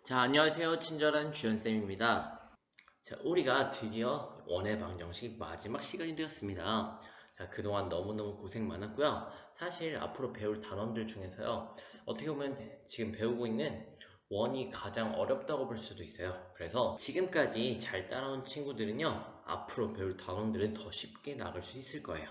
자, 안녕하세요. 친절한 주연쌤입니다. 자, 우리가 드디어 원의 방정식 마지막 시간이 되었습니다. 자, 그동안 너무너무 고생 많았고요. 사실 앞으로 배울 단원들 중에서요. 어떻게 보면 지금 배우고 있는 원이 가장 어렵다고 볼 수도 있어요. 그래서 지금까지 잘 따라온 친구들은요. 앞으로 배울 단원들은 더 쉽게 나갈 수 있을 거예요.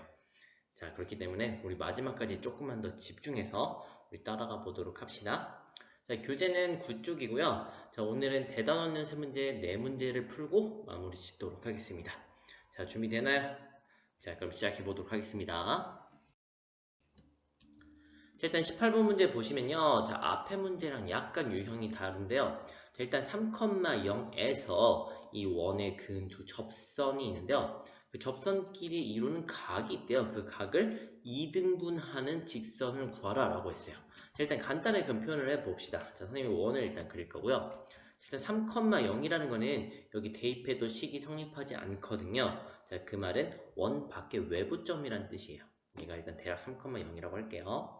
자, 그렇기 때문에 우리 마지막까지 조금만 더 집중해서 우리 따라가 보도록 합시다. 자, 교재는 9쪽이고요. 자, 오늘은 대단원 연습 문제 4문제를 풀고 마무리 짓도록 하겠습니다. 자, 준비되나요? 자, 그럼 시작해 보도록 하겠습니다. 자, 일단 18번 문제 보시면요. 자, 앞에 문제랑 약간 유형이 다른데요. 자, 일단 3,0에서 이 원에 그은 두 접선이 있는데요. 그 접선끼리 이루는 각이 있대요. 그 각을 2등분하는 직선을 구하라 라고 했어요. 자, 일단 간단하게 그럼 표현을 해봅시다. 자, 선생님이 원을 일단 그릴 거고요. 일단 3,0이라는 거는 여기 대입해도 식이 성립하지 않거든요. 자, 그 말은 원 밖의 외부점이란 뜻이에요. 얘가 일단 대략 3,0이라고 할게요.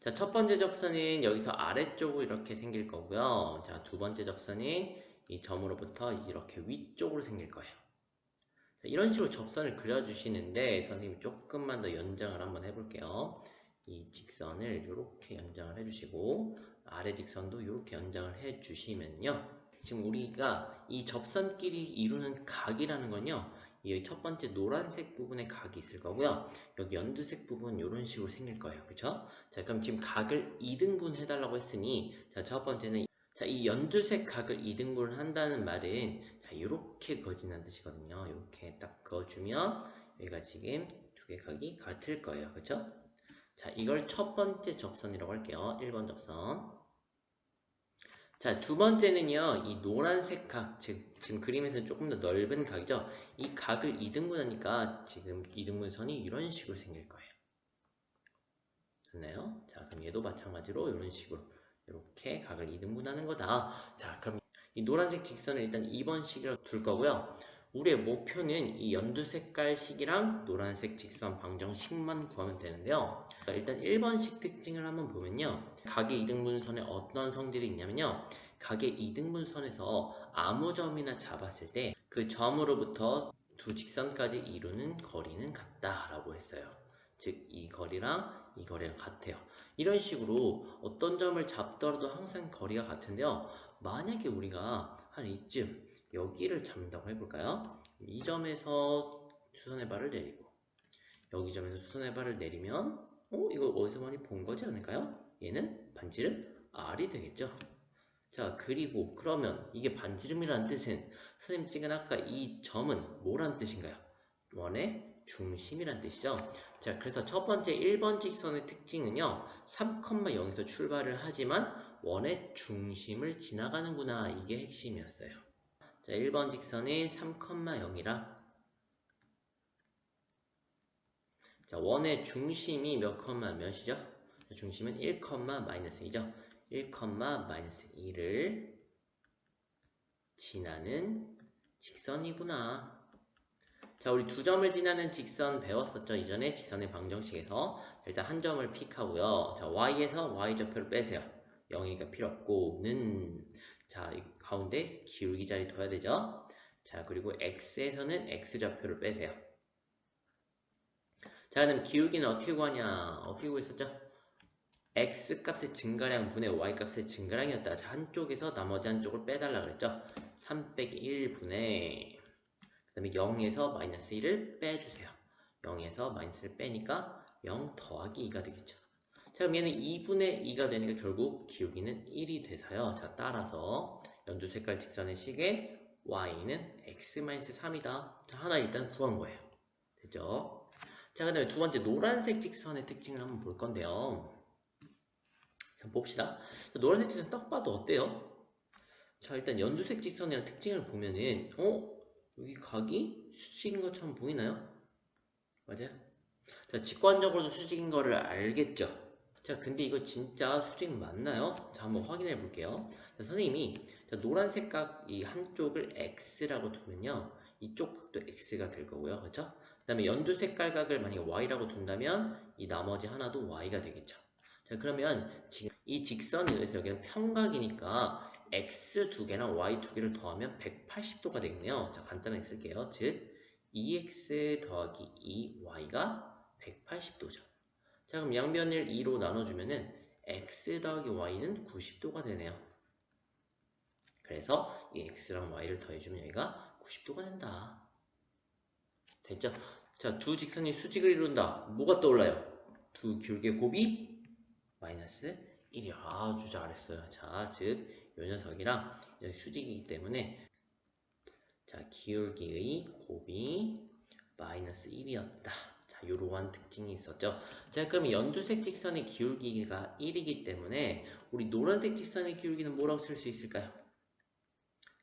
자, 첫 번째 접선은 여기서 아래쪽으로 이렇게 생길 거고요. 자, 두 번째 접선은 이 점으로부터 이렇게 위쪽으로 생길 거예요. 자, 이런 식으로 접선을 그려주시는데 선생님이 조금만 더 연장을 한번 해볼게요. 이 직선을 이렇게 연장을 해주시고 아래 직선도 이렇게 연장을 해주시면요. 지금 우리가 이 접선끼리 이루는 각이라는 건요. 이 첫 번째 노란색 부분에 각이 있을 거고요. 여기 연두색 부분 이런 식으로 생길 거예요. 그쵸? 자, 그럼 지금 각을 2등분 해달라고 했으니 자, 첫 번째는 자, 이 연두색 각을 2등분을 한다는 말은 자, 이렇게 그어진다는 뜻이거든요. 이렇게 딱 그어주면 여기가 지금 두 개 각이 같을 거예요. 그쵸? 자, 이걸 첫 번째 접선이라고 할게요. 1번 접선. 자, 두 번째는요, 이 노란색 각, 즉, 지금 그림에서는 조금 더 넓은 각이죠? 이 각을 2등분하니까 지금 2등분선이 이런 식으로 생길 거예요. 됐나요? 자, 그럼 얘도 마찬가지로 이런 식으로 이렇게 각을 2등분하는 거다. 자, 그럼 이 노란색 직선을 일단 2번식으로 둘 거고요. 우리의 목표는 이 연두 색깔 식이랑 노란색 직선 방정식만 구하면 되는데요. 일단 1번식 특징을 한번 보면요. 각의 2등분선에 어떤 성질이 있냐면요. 각의 2등분선에서 아무 점이나 잡았을 때 그 점으로부터 두 직선까지 이루는 거리는 같다라고 했어요. 즉, 이 거리랑 이 거리가 같아요. 이런 식으로 어떤 점을 잡더라도 항상 거리가 같은데요. 만약에 우리가 한 이쯤 여기를 잡는다고 해볼까요? 이 점에서 수선의 발을 내리고 여기 점에서 수선의 발을 내리면 이거 어디서 많이 본 거지 않을까요? 얘는 반지름 R이 되겠죠. 자, 그리고 그러면 이게 반지름이라는 뜻은 선생님 찍은 아까 이 점은 뭐란 뜻인가요? 원의 중심이란 뜻이죠. 자, 그래서 첫 번째 1번 직선의 특징은요. 3,0에서 출발을 하지만 원의 중심을 지나가는구나. 이게 핵심이었어요. 자, 1번 직선이 3,0이라 자, 원의 중심이 몇 컴마 몇이죠? 중심은 1, 마이너스 2죠. 1, 마이너스 2를 지나는 직선이구나. 자, 우리 두 점을 지나는 직선 배웠었죠? 이전에 직선의 방정식에서. 일단 한 점을 픽하고요. 자, y에서 y좌표를 빼세요. 0이니까 필요 없고 는 자, 이 가운데 기울기 자리 둬야 되죠? 자, 그리고 x에서는 x좌표를 빼세요. 자, 그럼 기울기는 어떻게 구하냐? 어떻게 구했었죠? x값의 증가량 분의 y값의 증가량이었다. 자, 한쪽에서 나머지 한쪽을 빼달라 그랬죠? 3 빼기 1분의 그 다음에 0에서 마이너스 1을 빼주세요. 0에서 마이너스를 빼니까 0 더하기 2가 되겠죠. 자, 그럼 얘는 2분의 2가 되니까 결국 기울기는 1이 돼서요. 자, 따라서 연두 색깔 직선의 식의 y는 x-3이다. 자, 하나 일단 구한 거예요. 됐죠? 자, 그 다음에 두 번째 노란색 직선의 특징을 한번 볼 건데요. 자, 봅시다. 자, 노란색 직선 딱 봐도 어때요? 자, 일단 연두색 직선이랑 특징을 보면은 여기 각이 수직인 것처럼 보이나요? 맞아요? 자, 직관적으로도 수직인 거를 알겠죠? 자, 근데 이거 진짜 수직 맞나요? 자, 한번 확인해 볼게요. 자, 선생님이 자, 노란색 각 이 한쪽을 X라고 두면요. 이쪽 각도 X가 될 거고요. 그렇죠? 그 다음에 연두 색깔 각을 만약에 Y라고 둔다면 이 나머지 하나도 Y가 되겠죠. 자, 자, 그러면 지금 이 직선에 의해서 여기는 평각이니까 x 두 개랑 y 두 개를 더하면 180도가 되겠네요. 자, 간단하게 쓸게요. 즉 2x 더하기 2y가 180도죠. 자, 그럼 양변을 2로 나눠주면은 x 더하기 y는 90도가 되네요. 그래서 이 x랑 y를 더해주면 여기가 90도가 된다. 됐죠? 자, 두 직선이 수직을 이룬다. 뭐가 떠올라요? 두 기울기의 곱이 마이너스 1이 아주 잘했어요. 자, 즉, 요 녀석이랑 여기 수직이기 때문에 자, 기울기의 곱이 마이너스 1이었다. 자, 요러한 특징이 있었죠. 자, 그럼 연두색 직선의 기울기가 1이기 때문에 우리 노란색 직선의 기울기는 뭐라고 쓸 수 있을까요?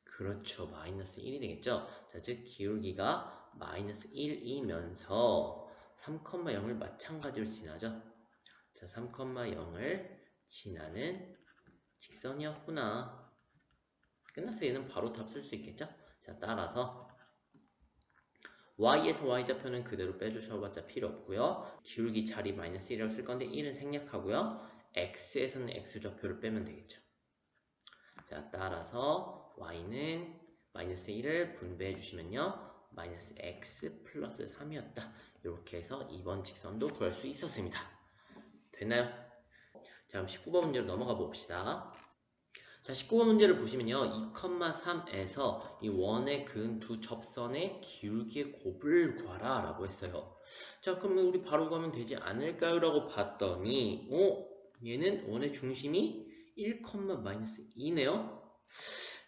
그렇죠. 마이너스 1이 되겠죠. 자, 즉 기울기가 마이너스 1이면서 3,0을 마찬가지로 지나죠. 자, 3,0을 지나는 직선이었구나. 끝났어. 얘는 바로 답 쓸 수 있겠죠? 자, 따라서 y에서 y좌표는 그대로 빼주셔봤자 필요 없고요. 기울기 자리 마이너스 1이라고 쓸 건데 1은 생략하고요. x에서는 x좌표를 빼면 되겠죠. 자, 따라서 y는 마이너스 1을 분배해 주시면요. 마이너스 x 플러스 3이었다. 이렇게 해서 2번 직선도 구할 수 있었습니다. 됐나요? 자, 그럼 19번 문제로 넘어가 봅시다. 자, 19번 문제를 보시면요. 2,3에서 이 원에 그은 두 접선의 기울기의 곱을 구하라 라고 했어요. 자, 그러면 우리 바로 구하면 되지 않을까요? 라고 봤더니 얘는 원의 중심이 1,-2네요.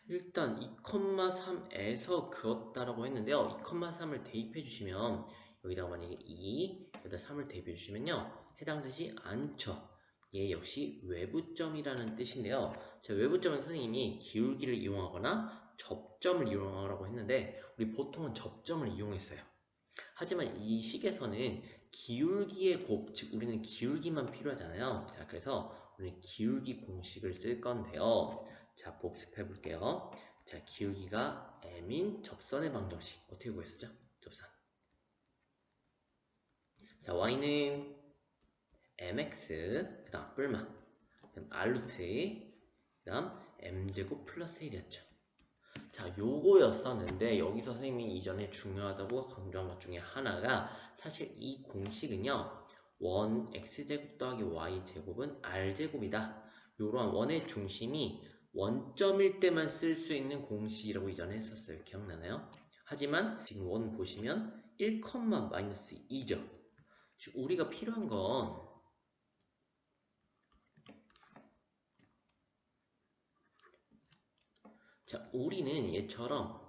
일단 2,3에서 그었다라고 했는데요. 2,3을 대입해 주시면 여기다가 만약에 2, 여기다 3을 대입해 주시면요. 해당되지 않죠. 얘 역시 외부점이라는 뜻인데요. 자, 외부점은 선생님이 기울기를 이용하거나 접점을 이용하라고 했는데 우리 보통은 접점을 이용했어요. 하지만 이 식에서는 기울기의 곱, 즉 우리는 기울기만 필요하잖아요. 자, 그래서 우리는 기울기 공식을 쓸 건데요. 자, 복습해 볼게요. 자, 기울기가 m인 접선의 방정식 어떻게 구했었죠? 접선. 자, y는 mx, 그 다음 뿔마, 그 다음 r루트, 그 다음 m제곱 플러스 1이었죠. 자, 요거였었는데 여기서 선생님이 이전에 중요하다고 강조한 것 중에 하나가 사실 이 공식은요. 원 x제곱 더하기 y제곱은 r제곱이다. 요러한 원의 중심이 원점일 때만 쓸 수 있는 공식이라고 이전에 했었어요. 기억나나요? 하지만 지금 원 보시면 1,-2죠. 즉 우리가 필요한 건 자, 우리는 얘처럼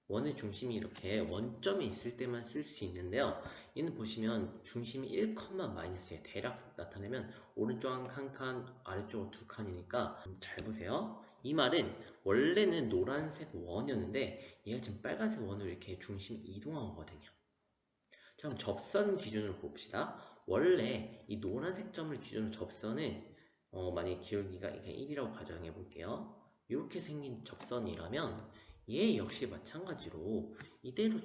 원의 중심이 이렇게 원점에 있을 때만 쓸 수 있는데요. 얘는 보시면 중심이 1,-에 대략 나타내면 오른쪽 한 칸, 아래쪽 두 칸이니까 잘 보세요. 이 말은 원래는 노란색 원이었는데 얘가 지금 빨간색 원으로 이렇게 중심이 이동한 거거든요. 자, 그럼 접선 기준으로 봅시다. 원래 이 노란색 점을 기준으로 접선은 만약에 기울기가 이렇게 1이라고 가정해 볼게요. 이렇게 생긴 접선이라면 얘 역시 마찬가지로 이대로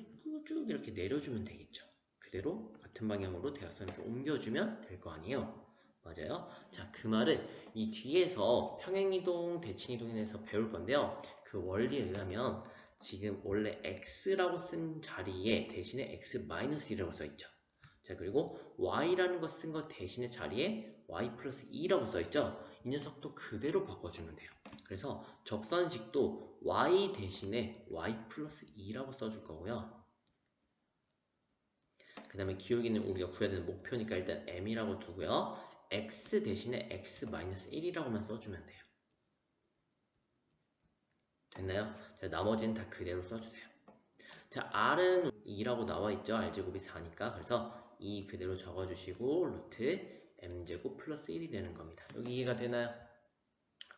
쭉 이렇게 내려주면 되겠죠. 그대로 같은 방향으로 대각선을 옮겨주면 될 거 아니에요. 맞아요? 자, 그 말은 이 뒤에서 평행이동, 대칭이동에 대해서 배울 건데요. 그 원리에 의하면 지금 원래 x라고 쓴 자리에 대신에 x-1이라고 써있죠. 자, 그리고 y라는 거 쓴 거 대신에 자리에 y 플러스 2라고 써있죠. 이 녀석도 그대로 바꿔주면 돼요. 그래서 접선식도 y 대신에 y 플러스 2라고 써줄 거고요. 그 다음에 기울기는 우리가 구해야 되는 목표니까 일단 m이라고 두고요. x 대신에 x-1이라고만 써주면 돼요. 됐나요? 자, 나머지는 다 그대로 써주세요. 자, r은 2라고 나와있죠. r제곱이 4니까. 그래서 2 그대로 적어주시고 루트 m제곱 플러스 1이 되는 겁니다. 여기 이해가 되나요?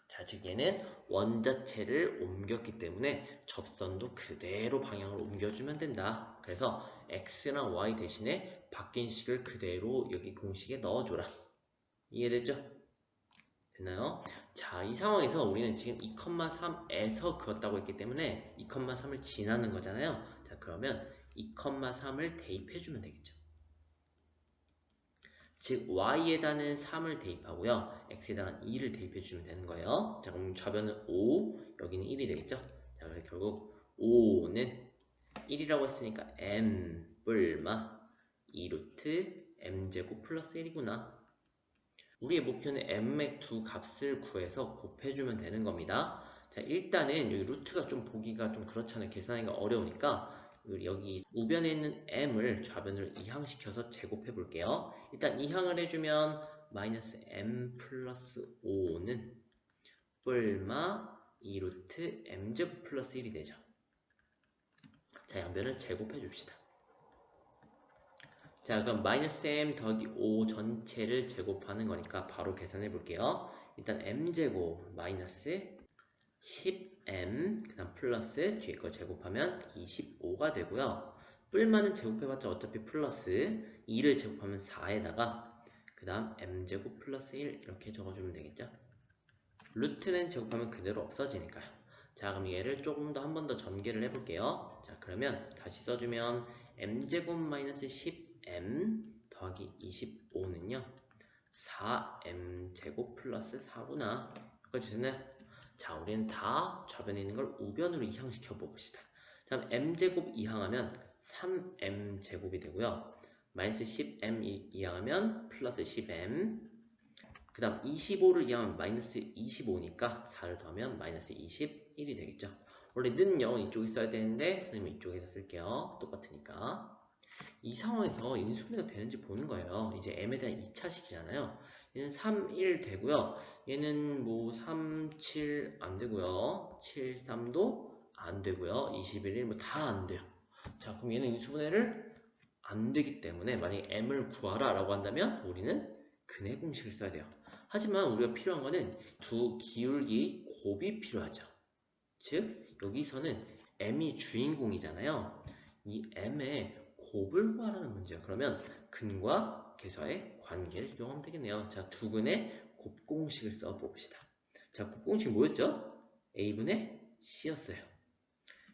자, 즉 얘는 원 자체를 옮겼기 때문에 접선도 그대로 방향을 옮겨주면 된다. 그래서 x랑 y 대신에 바뀐 식을 그대로 여기 공식에 넣어줘라. 이해됐죠? 됐나요? 자, 이 상황에서 우리는 지금 2,3에서 그었다고 했기 때문에 2,3을 지나는 거잖아요. 자, 그러면 2,3을 대입해주면 되겠죠. 즉 y에다는 3을 대입하고요. x에다가 2를 대입해 주면 되는 거예요. 자, 그럼 좌변은 5, 여기는 1이 되겠죠? 자, 그래서 결국 5는 1이라고 했으니까 m 뿔마 2루트 m제곱 플러스 1이구나. 우리의 목표는 m의 두 값을 구해서 곱해주면 되는 겁니다. 자, 일단은 여기 루트가 좀 보기가 좀 그렇잖아요. 계산하기가 어려우니까 여기 우변에 있는 m을 좌변으로 이항시켜서 제곱해 볼게요. 일단 이항을 해주면 마이너스 m 플러스 5는 뿔마 2루트 m제곱 플러스 1이 되죠. 자, 양변을 제곱해 줍시다. 자, 그럼 마이너스 m 더하기 5 전체를 제곱하는 거니까 바로 계산해 볼게요. 일단 m제곱 마이너스 10m 그 다음 플러스 뒤에 거 제곱하면 25가 되고요. 뿔만은 제곱해봤자 어차피 플러스 2를 제곱하면 4에다가 그 다음 m제곱 플러스 1 이렇게 적어주면 되겠죠. 루트는 제곱하면 그대로 없어지니까요. 자, 그럼 얘를 조금 더 한 번 더 전개를 해볼게요. 자, 그러면 다시 써주면 m제곱 마이너스 10m 더하기 25는요 4m제곱 플러스 4구나. 여기까지 됐나요? 자, 우리는 다 좌변에 있는 걸 우변으로 이항시켜 봅시다. 다음 m제곱 이항하면 3m제곱이 되고요. 마이너스 10m 이항하면 플러스 10m 그 다음 25를 이항하면 마이너스 25니까 4를 더하면 마이너스 21이 되겠죠. 원래 는요 이쪽에 써야 되는데 선생님이 이쪽에서 쓸게요. 똑같으니까. 이 상황에서 인수분해가 되는지 보는 거예요. 이제 m에 대한 2차식이잖아요. 얘는 3, 1 되고요. 얘는 뭐 3, 7 안 되고요. 7, 3도 안 되고요. 21, 1 뭐 다 안 돼요. 자, 그럼 얘는 인수분해를 안 되기 때문에 만약에 m을 구하라 라고 한다면 우리는 근해 공식을 써야 돼요. 하지만 우리가 필요한 거는 두 기울기 곱이 필요하죠. 즉 여기서는 m이 주인공이잖아요. 이 m의 곱을 구하라는 문제야. 그러면 근과 계수의 관계를 이용하면 되겠네요. 자, 두 근의 곱공식을 써봅시다. 자, 곱공식 뭐였죠? a분의 c였어요.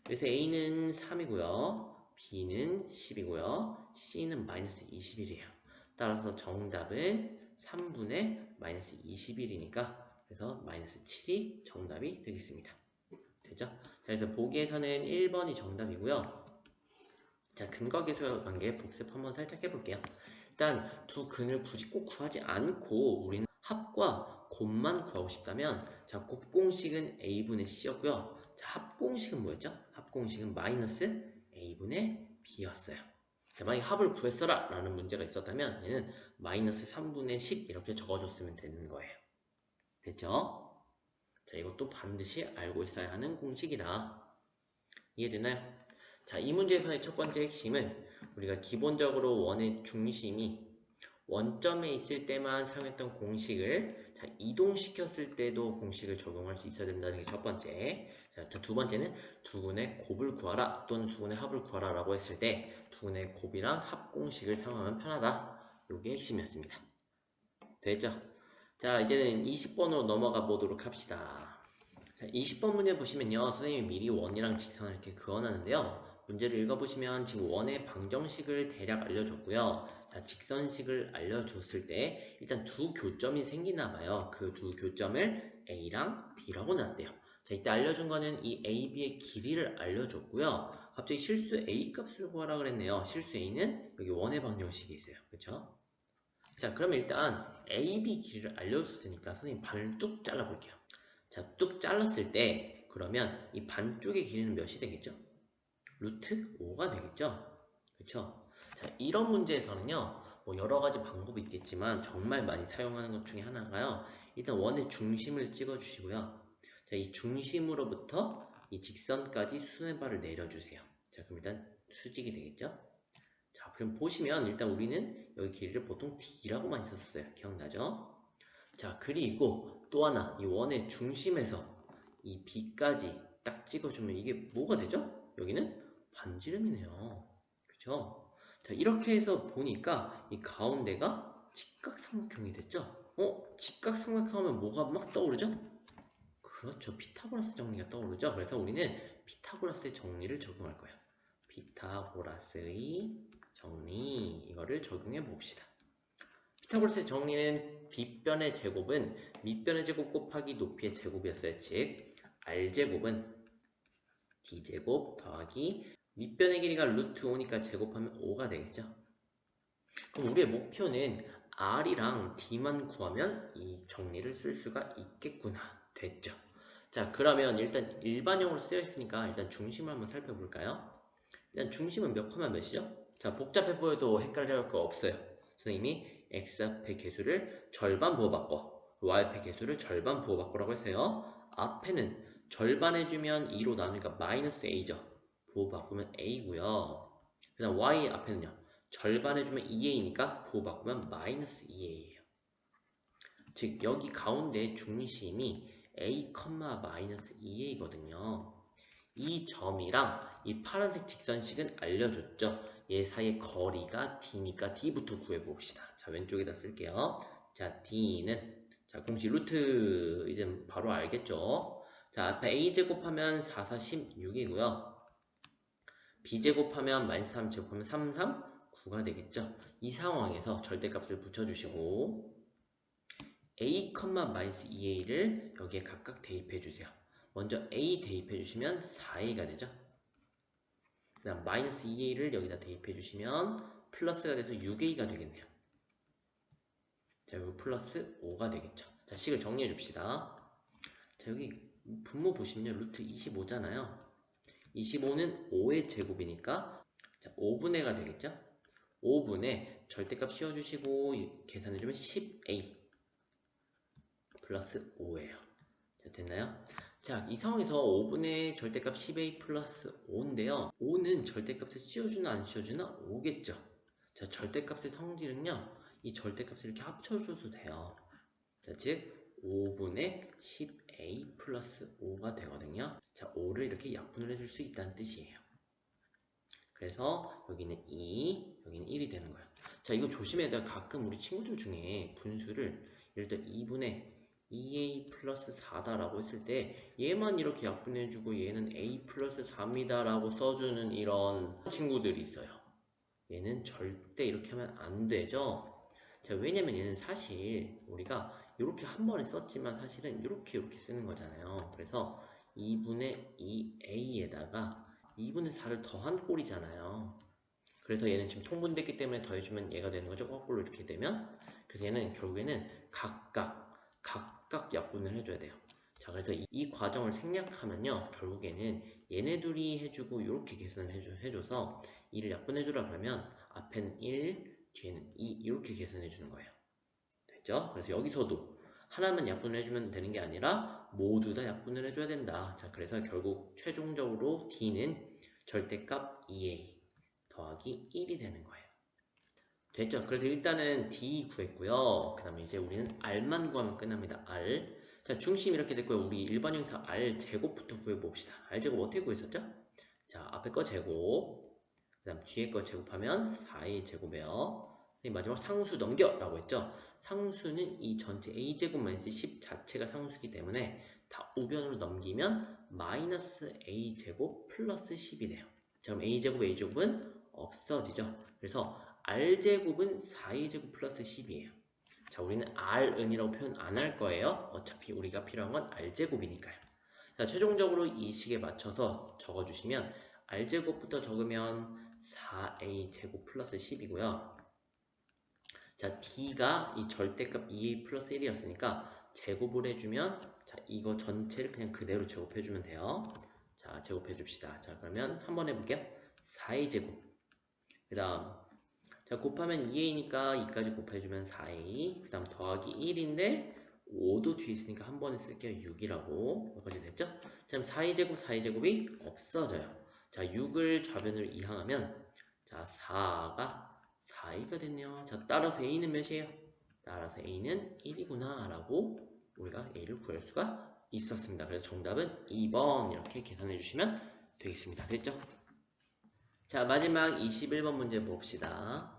그래서 a는 3이고요. b는 10이고요. c는 마이너스 21이에요. 따라서 정답은 3분의 마이너스 21이니까 그래서 마이너스 7이 정답이 되겠습니다. 되죠? 자, 그래서 보기에서는 1번이 정답이고요. 자, 근과 계수의 관계 복습 한번 살짝 해볼게요. 일단 두 근을 굳이 꼭 구하지 않고 우리는 합과 곱만 구하고 싶다면 자, 곱공식은 a분의 c였고요. 자, 합공식은 뭐였죠? 합공식은 마이너스 a분의 b였어요. 자, 만약에 합을 구했어라 라는 문제가 있었다면 얘는 마이너스 3분의 10 이렇게 적어줬으면 되는 거예요. 됐죠? 자, 이것도 반드시 알고 있어야 하는 공식이다. 이해되나요? 자, 이 문제에서의 첫 번째 핵심은 우리가 기본적으로 원의 중심이 원점에 있을 때만 사용했던 공식을 자, 이동시켰을 때도 공식을 적용할 수 있어야 된다는 게 첫 번째. 자, 두 번째는 두근의 곱을 구하라 또는 두근의 합을 구하라 라고 했을 때 두근의 곱이랑 합 공식을 사용하면 편하다. 이게 핵심이었습니다. 됐죠? 자, 이제는 20번으로 넘어가 보도록 합시다. 자, 20번 문제 보시면요. 선생님이 미리 원이랑 직선을 이렇게 그어놨는데요. 문제를 읽어보시면 지금 원의 방정식을 대략 알려줬고요. 자, 직선식을 알려줬을 때 일단 두 교점이 생기나 봐요. 그 두 교점을 A랑 B라고 놨대요. 자, 이때 알려준 거는 이 A, B의 길이를 알려줬고요. 갑자기 실수 A 값을 구하라 그랬네요. 실수 A는 여기 원의 방정식이 있어요. 그쵸? 자, 그러면 일단 A, B 길이를 알려줬으니까 선생님 반을 뚝 잘라볼게요. 자, 뚝 잘랐을 때 그러면 이 반쪽의 길이는 몇이 되겠죠? 루트 5가 되겠죠? 그렇죠? 자, 이런 문제에서는요. 뭐 여러 가지 방법이 있겠지만 정말 많이 사용하는 것 중에 하나가요. 일단 원의 중심을 찍어 주시고요. 자, 이 중심으로부터 이 직선까지 수선의 bar을 내려주세요. 자, 그럼 일단 수직이 되겠죠? 자, 그럼 보시면 일단 우리는 여기 길이를 보통 D라고 많이 썼어요. 기억나죠? 자, 그리고 또 하나 이 원의 중심에서 이 B까지 딱 찍어주면 이게 뭐가 되죠? 여기는 반지름이네요. 그쵸? 자, 이렇게 해서 보니까 이 가운데가 직각삼각형이 됐죠? 직각삼각형 하면 뭐가 막 떠오르죠? 그렇죠. 피타고라스 정리가 떠오르죠? 그래서 우리는 피타고라스의 정리를 적용할 거예요. 피타고라스의 정리 이거를 적용해 봅시다. 피타고라스의 정리는 빗변의 제곱은 밑변의 제곱 곱하기 높이의 제곱이었어요. 즉 r제곱은 d제곱 더하기 밑변의 길이가 루트 5니까 제곱하면 5가 되겠죠. 그럼 우리의 목표는 r이랑 d만 구하면 이 정리를 쓸 수가 있겠구나. 됐죠. 자, 그러면 일단 일반형으로 쓰여 있으니까 일단 중심을 한번 살펴볼까요? 일단 중심은 몇 컴마 몇이죠? 자, 복잡해 보여도 헷갈릴 거 없어요. 선생님이 x앞의 개수를 절반 부호바꿔, y앞의 개수를 절반 부호바꾸라고 했어요. 앞에는 절반 해주면 2로 나누니까 마이너스 a죠. 부호바꾸면 a고요. 그 다음 y 앞에는요. 절반 해주면 2a니까 부호바꾸면 마이너스 2a예요. 즉 여기 가운데 중심이 a, 마이너스 2a거든요. 이 점이랑 이 파란색 직선식은 알려줬죠. 얘 사이의 거리가 d니까 d부터 구해봅시다. 자, 왼쪽에다 쓸게요. 자, d는 자 공식 루트 이제 바로 알겠죠. 자, 앞에 a제곱하면 4, 4, 16이고요. b제곱하면 마이너스 3 제곱하면 3, 3, 9가 되겠죠. 이 상황에서 절대값을 붙여주시고 a, 마이너스 2a를 여기에 각각 대입해주세요. 먼저 a 대입해주시면 4a가 되죠. 그 다음 마이너스 2a를 여기다 대입해주시면 플러스가 돼서 6a가 되겠네요. 자, 여기 플러스 5가 되겠죠. 자, 식을 정리해줍시다. 자, 여기 분모 보시면요. 루트 25잖아요. 25는 5의 제곱이니까 자, 5분의 가 되겠죠. 5분의 절대값 씌워주시고 계산해주면 10a 플러스 5예요. 자, 됐나요? 자, 이 상황에서 5분의 절대값 10a 플러스 5인데요. 5는 절대값을 씌워주나 안 씌워주나 5겠죠. 자, 절대값의 성질은요. 이 절대값을 이렇게 합쳐줘도 돼요. 자, 즉 5분의 10a 플러스 5가 되거든요. 자, 5를 이렇게 약분을 해줄 수 있다는 뜻이에요. 그래서 여기는 2, 여기는 1이 되는 거예요. 자, 이거 조심해야 돼요. 가끔 우리 친구들 중에 분수를 예를 들어 2분의 2a 플러스 4다 라고 했을 때 얘만 이렇게 약분해주고 얘는 a 플러스 4입니다 라고 써주는 이런 친구들이 있어요. 얘는 절대 이렇게 하면 안 되죠. 자, 왜냐면 얘는 사실 우리가 이렇게 한 번에 썼지만 사실은 이렇게 쓰는 거잖아요. 그래서 2분의 2a에다가 2분의 4를 더한 꼴이잖아요. 그래서 얘는 지금 통분됐기 때문에 더해주면 얘가 되는 거죠. 거꾸로 이렇게 되면. 그래서 얘는 결국에는 각각 약분을 해줘야 돼요. 자, 그래서 이 과정을 생략하면요. 결국에는 얘네 둘이 해주고 이렇게 계산을 해줘서 2를 약분해주라 그러면 앞에는 1, 뒤에는 2 이렇게 계산해주는 거예요. 됐죠? 그래서 여기서도 하나만 약분을 해주면 되는 게 아니라 모두 다 약분을 해줘야 된다. 자, 그래서 결국 최종적으로 d는 절대값 2a 더하기 1이 되는 거예요. 됐죠? 그래서 일단은 d 구했고요. 그 다음에 이제 우리는 r만 구하면 끝납니다. r. 자, 중심 이렇게 됐고요. 우리 일반 형사 r 제곱부터 구해봅시다. r 제곱 어떻게 구했었죠? 자, 앞에 거 제곱, 그 다음 뒤에 거 제곱하면 4a 제곱이에요. 마지막 상수 넘겨 라고 했죠. 상수는 이 전체 a제곱 마이너스 10 자체가 상수이기 때문에 다 우변으로 넘기면 마이너스 a제곱 플러스 10이 돼요. 자, 그럼 a제곱은 없어지죠. 그래서 r제곱은 4a제곱 플러스 10이에요. 자, 우리는 r은이라고 표현 안 할 거예요. 어차피 우리가 필요한 건 r제곱이니까요. 자, 최종적으로 이 식에 맞춰서 적어주시면 r제곱부터 적으면 4a제곱 플러스 10이고요. 자, d가 이 절대값 2a 플러스 1이었으니까 제곱을 해주면 자, 이거 전체를 그냥 그대로 제곱해주면 돼요. 자, 제곱해줍시다. 자, 그러면 한번 해볼게요. 4a 제곱 그 다음 자, 곱하면 2a니까 2까지 곱해주면 4a 그 다음 더하기 1인데 5도 뒤에 있으니까 한 번에 쓸게요. 6이라고 여기까지 됐죠? 자, 그럼 4a제곱이 없어져요. 자, 6을 좌변으로 이항하면 자, 4가 4a가 됐네요. 자, 따라서 a는 몇이에요? 따라서 a는 1이구나 라고 우리가 a를 구할 수가 있었습니다. 그래서 정답은 2번 이렇게 계산해 주시면 되겠습니다. 됐죠? 자, 마지막 21번 문제 봅시다.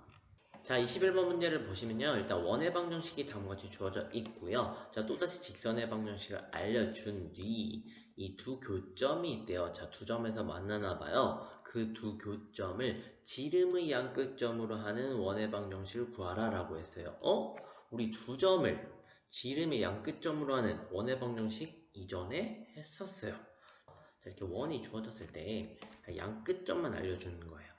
자, 21번 문제를 보시면요. 일단 원의 방정식이 다음과 같이 주어져 있고요. 자, 또다시 직선의 방정식을 알려준 뒤 이 두 교점이 있대요. 자, 두 점에서 만나나 봐요. 그 두 교점을 지름의 양끝점으로 하는 원의 방정식을 구하라 라고 했어요. 우리 두 점을 지름의 양끝점으로 하는 원의 방정식 이전에 했었어요. 자, 이렇게 원이 주어졌을 때 양끝점만 알려주는 거예요.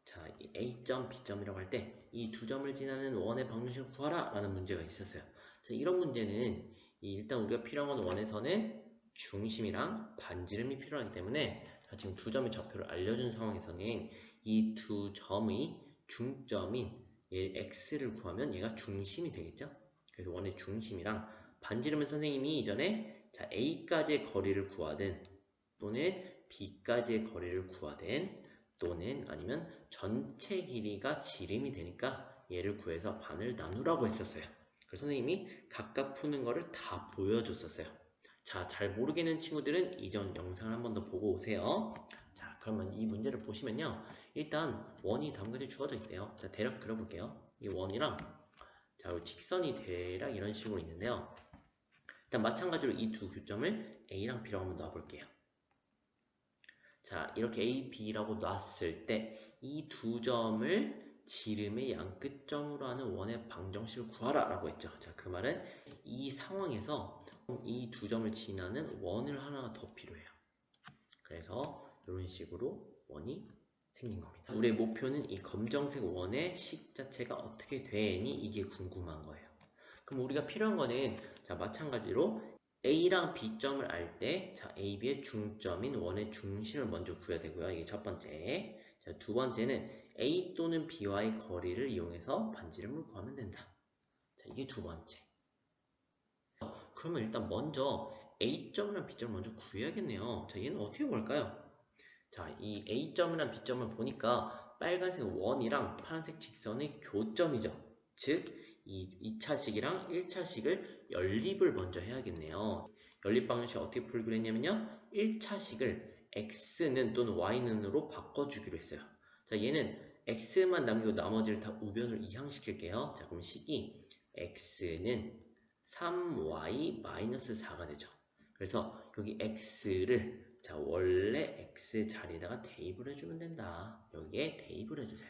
자, 이 A점, B점이라고 할 때 이 두 점을 지나는 원의 방정식을 구하라 라는 문제가 있었어요. 자, 이런 문제는 일단 우리가 필요한 건 원에서는 중심이랑 반지름이 필요하기 때문에 자, 지금 두 점의 좌표를 알려준 상황에서는 이 두 점의 중점인 얘 x를 구하면 얘가 중심이 되겠죠? 그래서 원의 중심이랑 반지름은 선생님이 이전에 자, a까지의 거리를 구하든 또는 b까지의 거리를 구하든 또는 아니면 전체 길이가 지름이 되니까 얘를 구해서 반을 나누라고 했었어요. 그래서 선생님이 각각 푸는 거를 다 보여줬었어요. 자, 잘 모르겠는 친구들은 이전 영상을 한 번 더 보고 오세요. 자, 그러면 이 문제를 보시면요. 일단 원이 다음 가지 주어져 있대요. 자, 대략 그려볼게요. 이 원이랑 자, 직선이 대략 이런 식으로 있는데요. 일단 마찬가지로 이 두 교점을 A랑 B라고 한번 놔볼게요. 자, 이렇게 A, B라고 놨을 때 이 두 점을 지름의 양끝점으로 하는 원의 방정식을 구하라 라고 했죠. 자, 그 말은 이 상황에서 이 두 점을 지나는 원을 하나가 더 필요해요. 그래서 이런 식으로 원이 생긴 겁니다. 우리의 목표는 이 검정색 원의 식 자체가 어떻게 되니 이게 궁금한 거예요. 그럼 우리가 필요한 거는 자, 마찬가지로 A랑 B점을 알 때, 자, A, B의 중점인 원의 중심을 먼저 구해야 되고요. 이게 첫 번째. 자, 두 번째는 A 또는 B와의 거리를 이용해서 반지름을 구하면 된다. 자, 이게 두 번째. 그러면 일단 먼저 A점이랑 B점을 먼저 구해야겠네요. 자, 얘는 어떻게 볼까요? 자, 이 A점이랑 B점을 보니까 빨간색 원이랑 파란색 직선의 교점이죠. 즉, 이 2차식이랑 1차식을 연립을 먼저 해야겠네요. 연립 방정식 어떻게 풀기로 했냐면요. 1차식을 x는 또는 y는으로 바꿔주기로 했어요. 자, 얘는 x만 남기고 나머지를 다 우변을 이항시킬게요. 자, 그럼 식이 x는 3y-4가 되죠. 그래서 여기 x를 자, 원래 x 자리에다가 대입을 해주면 된다. 여기에 대입을 해주세요.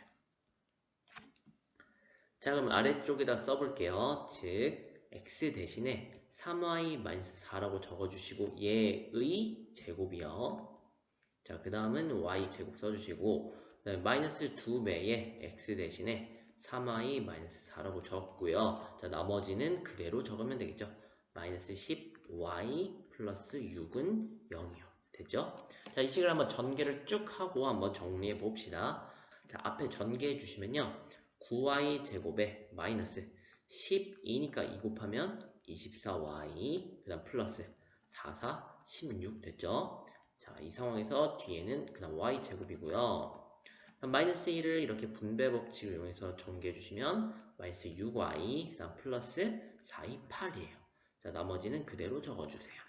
자, 그럼 아래쪽에다 써볼게요. 즉, x 대신에 3y-4라고 적어주시고 얘의 제곱이요. 자, 그 다음은 y 제곱 써주시고 그 다음에 마이너스 2배의 x 대신에 3y-4라고 적고요. 자, 나머지는 그대로 적으면 되겠죠. 마이너스 10y 플러스 6은 0이요. 됐죠? 자, 이 식을 한번 전개를 쭉 하고 한번 정리해 봅시다. 자, 앞에 전개해 주시면요. 9y 제곱에 마이너스 12니까 2 곱하면 24y 그 다음 플러스 16 됐죠? 자, 이 상황에서 뒤에는 그 다음 y 제곱이고요. 마이너스 1을 이렇게 분배 법칙을 이용해서 전개해 주시면 마이너스 6y 그 다음 플러스 4, 8이에요. 자, 나머지는 그대로 적어주세요.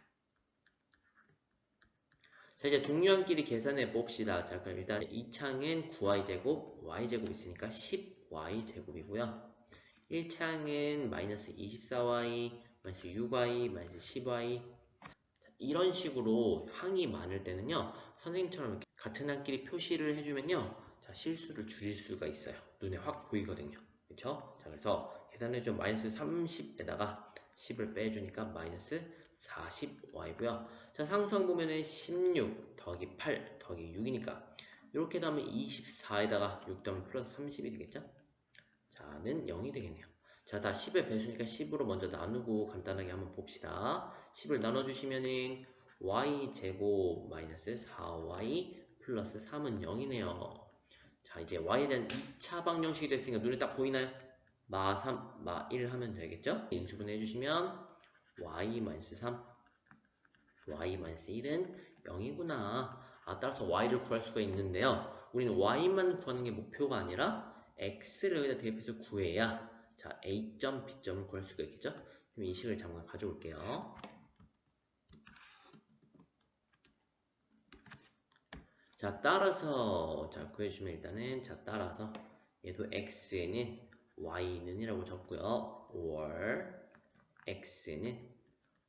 자, 이제 동류한끼리 계산해 봅시다. 자, 그럼 일단 2창은 9y제곱, y제곱 있으니까 10y제곱이고요. 1창은 마이너스 24y, 마이너스 6y, 마이너스 10y 이런 식으로 항이 많을 때는요. 선생님처럼 이렇게 같은 항끼리 표시를 해주면요. 자, 실수를 줄일 수가 있어요. 눈에 확 보이거든요. 그렇죠? 자, 그래서 계산해주면 마이너스 30에다가 10을 빼주니까 마이너스 40y고요. 자, 상수항 보면은 16 더하기 8 더하기 6이니까 이렇게 하면 24에다가 6 더하면 플러스 30이 되겠죠? 자는 0이 되겠네요. 자, 다 10의 배수니까 10으로 먼저 나누고 간단하게 한번 봅시다. 10을 나눠주시면은 y제곱 마이너스 4y 플러스 3은 0이네요. 자, 이제 y에 대한 2차 방정식이 됐으니까 눈에 딱 보이나요? 마 3, 마 1 하면 되겠죠? 인수분해 해주시면 y-3 y-1은 0이구나. 아, 따라서 y를 구할 수가 있는데요. 우리는 y만 구하는 게 목표가 아니라 x를 여기다 대입해서 구해야 자, a점, b점을 구할 수가 있겠죠? 그럼 이 식을 잠깐 가져올게요. 자, 따라서 자, 구해주시면 일단은 자, 따라서 얘도 x는 y는 이라고 적고요. or x는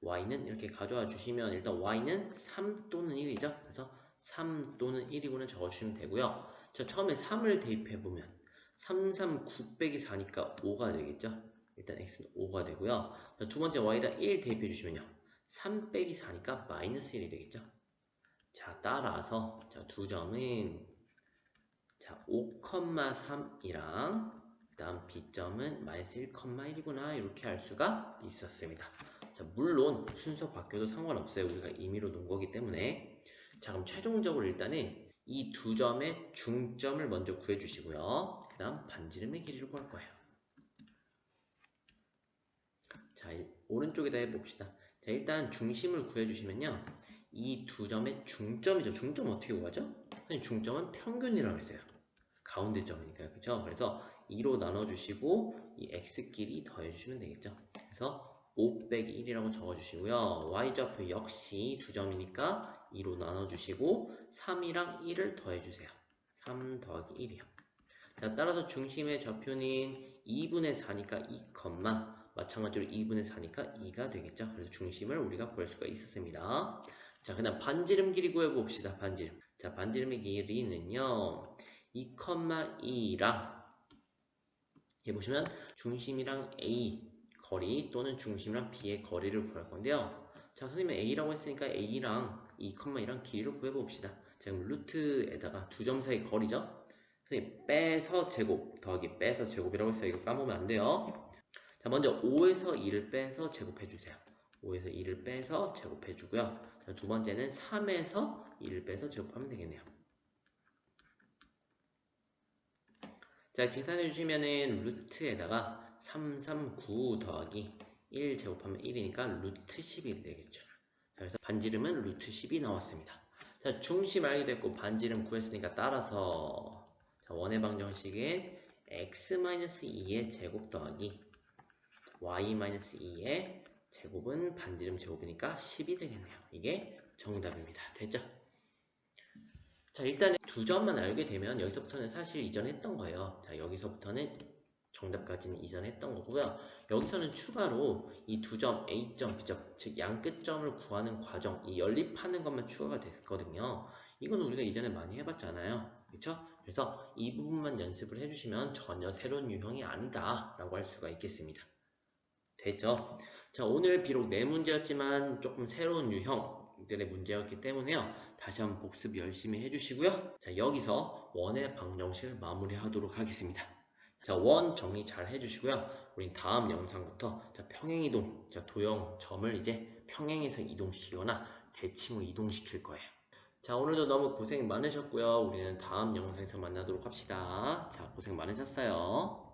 y는 이렇게 가져와 주시면 일단 y는 3 또는 1이죠. 그래서 3 또는 1이구나 적어주시면 되고요. 자, 처음에 3을 대입해보면 3, 3, 9 빼기 4니까 5가 되겠죠. 일단 x는 5가 되고요. 자, 두 번째 y에다 1 대입해 주시면요. 3 빼기 4니까 마이너스 1이 되겠죠. 자, 따라서 자, 두 점은 자, 5,3이랑 다음 B점은 마이너스 1,1이구나 이렇게 알 수가 있었습니다. 자, 물론 순서 바뀌어도 상관없어요. 우리가 임의로 놓은 거기 때문에. 자, 그럼 최종적으로 일단은 이 두 점의 중점을 먼저 구해주시고요. 그 다음 반지름의 길이를 구할 거예요. 자, 오른쪽에다 해봅시다. 자, 일단 중심을 구해주시면요. 이 두 점의 중점이죠. 중점 어떻게 구하죠? 중점은 평균이라고 했어요. 가운데 점이니까요. 그죠? 그래서 2로 나눠주시고 이 x끼리 더해주시면 되겠죠. 그래서 5 빼기 1이라고 적어주시고요. y좌표 역시 두 점이니까 2로 나눠주시고 3이랑 1을 더해주세요. 3 더하기 1이요. 자, 따라서 중심의 좌표는 2분의 4니까 2, 마찬가지로 2분의 4니까 2가 되겠죠. 그래서 중심을 우리가 구할 수가 있었습니다. 자, 그 다음 반지름 길이 구해봅시다. 반지름. 자, 반지름의 길이는요. 2,2랑 해보시면 중심이랑 A 거리 또는 중심이랑 B의 거리를 구할 건데요. 자, 선생님은 A라고 했으니까 A랑 2,2랑 길이를 구해봅시다. 자, 그럼 루트에다가 두 점 사이 거리죠? 선생님 빼서 제곱 더하기 빼서 제곱이라고 했어요. 이거 까먹으면 안 돼요. 자, 먼저 5에서 2를 빼서 제곱해주세요. 5에서 2를 빼서 제곱해주고요. 자, 두 번째는 3에서 2를 빼서 제곱하면 되겠네요. 자, 계산해 주시면은 루트에다가 339 더하기 1 제곱하면 1이니까 루트 11이 되겠죠. 자, 그래서 반지름은 루트 10이 나왔습니다. 자, 중심 알게 됐고 반지름 구했으니까 따라서 자, 원의 방정식은 x-2의 제곱 더하기 y-2의 제곱은 반지름 제곱이니까 10이 되겠네요. 이게 정답입니다. 됐죠? 자, 일단 두 점만 알게 되면 여기서부터는 사실 이전했던 거예요. 자, 여기서부터는 정답까지는 이전했던 거고요. 여기서는 추가로 이 두 점 A점, B점, 즉 양끝점을 구하는 과정, 이 연립하는 것만 추가가 됐거든요. 이건 우리가 이전에 많이 해봤잖아요. 그렇죠? 그래서 이 부분만 연습을 해주시면 전혀 새로운 유형이 아니다 라고 할 수가 있겠습니다. 됐죠? 자, 오늘 비록 네 문제였지만 조금 새로운 유형들의 문제였기 때문에요. 다시 한번 복습 열심히 해주시고요. 자, 여기서 원의 방정식을 마무리하도록 하겠습니다. 자, 원 정리 잘 해주시고요. 우린 다음 영상부터 자, 평행이동, 자, 도형 점을 이제 평행에서 이동시키거나 대칭으로 이동시킬 거예요. 자, 오늘도 너무 고생 많으셨고요. 우리는 다음 영상에서 만나도록 합시다. 자, 고생 많으셨어요.